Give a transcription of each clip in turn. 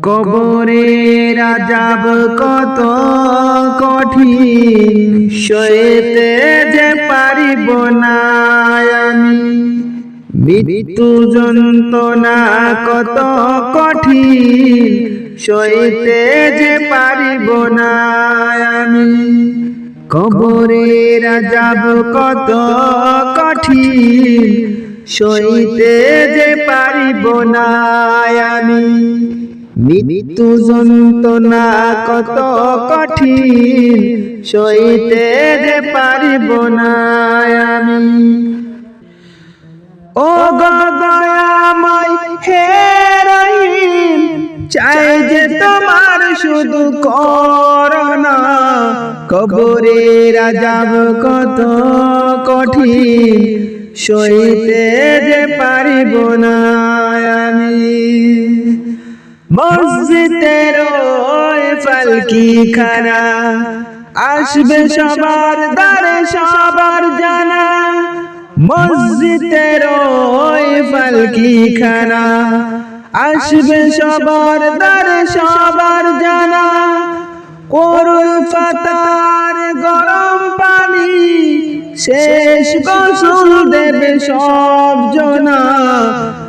কবরের আযাব কত কঠিন, সইতে যে পারিব না আমি। মৃত্যু যন্ত্রণা কত কঠিন, সইতে যে পারিব না আমি। কবরের আযাব কত কঠিন, সইতে যে পারিব না আমি। মৃত্যু যন্ত্রণা কত কঠিন, সইতে যে পারিব না আমি। ও গো দয়াময় হে রহিম, চাই যে তোমার শুধু করুণা। কবরের আযাব কত কঠিন, সইতে যে পারিব না আমি। মসজিদের ওই পালকি খানা, আসবে সবার দ্বারে সবার জানা। মসজিদের ওই পালকি খানা, আসবে সবার দ্বারে সবার জানা। করুল পাতার গরম পানি, শেষ গোসল দেবে সব জনা।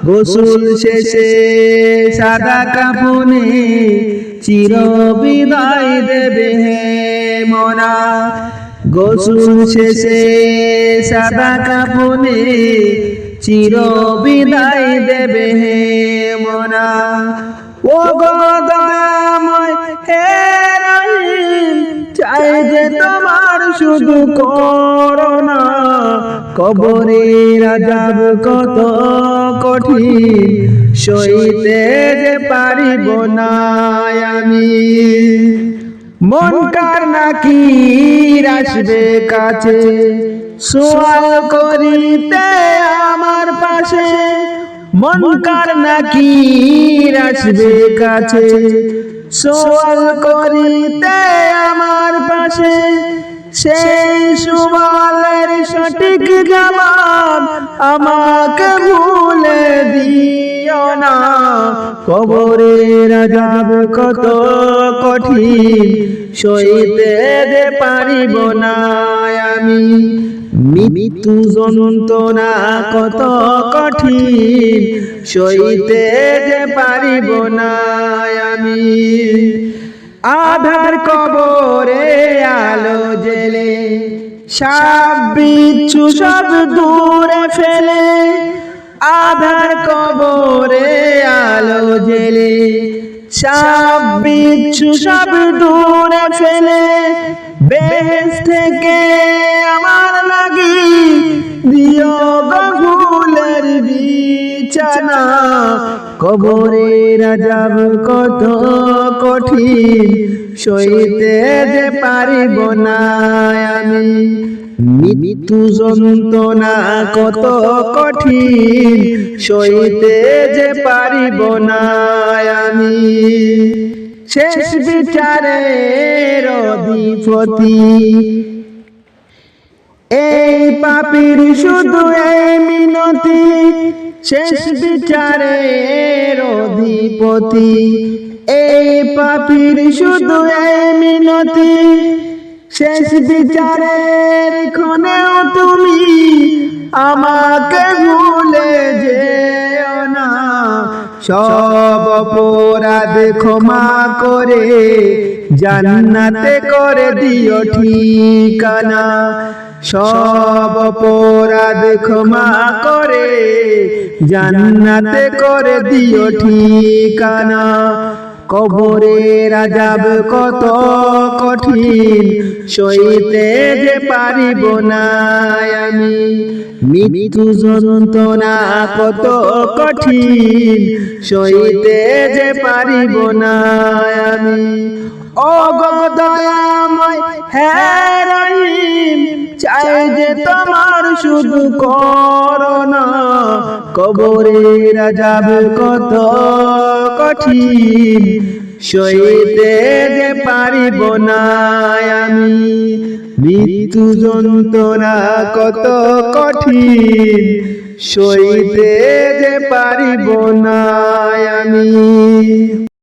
গোসল শেষে সাদা কাফনে, চির বিদায় দেবে হে মনা। গোসল শেষে সাদা কাফনে, চির বিদায় দেবে হে মনা। ও গো দয়াময় হে রহিম, চাই যে তোমার শুধু করুণা। কবরের আযাব কত কঠিন, সইতে যে পারিব না আমি। মুনকার নাকির আসবে কাছে, সওয়াল করিতে আমার পাশে। মুনকার নাকির আসবে কাছে, সওয়াল করিতে আমার পাশে। সেই সওয়ালের সঠিক জবাব আমাকে ভুলে দিও না। কবরের আযাব কত কঠিন, সইতে যে পারিব না আমি। মৃত্যু যন্ত্রণা কত কঠিন, সইতে যে পারিব না আমি। আধার কবরে আলো জেলে, সাপ বিচ্ছু সব দূরে ফেলে। আধার কবরে আলো জেলে, সাপ বিচ্ছু সব দূরে ফেলে। বেহেশত থেকে আমার লাগি দিও গো ফুলের বিছানা। কবরের আযাব কত কঠিন, সইতে যে পারিব না আমি। মৃত্যু যন্ত্রণা কত কঠিন, সইতে যে পারিব না আমি। শেষ বিচারের অধিপতি, এই পাপীর শুধু এই মিনতি। শেষ বিচারের অধিপতি, এই পাপীর শুধু এই মিনতি। শেষ বিচারের ক্ষণেও তুমি আমাকে ভুলে যেও না। সব অপরাধ ক্ষমা করে জান্নাতে করে দিও ঠিকানা। সব অপরাধ ক্ষমা করে জান্নাতে করে দিও ঠিকানা। কবরের আযাব কত কঠিন, সইতে যে পারিব না আমি। মৃত্যু যন্ত্রণা কত কঠিন, সইতে যে পারিব না আমি। ও গো দয়াময় হে রহিম, চাই যে তোমার শুধু করুণা। কবরের আযাব কত কঠিন, সইতে যে পারিব না আমি। মৃত্যু যন্ত্রণা কত কঠিন, সইতে যে পারিব না আমি।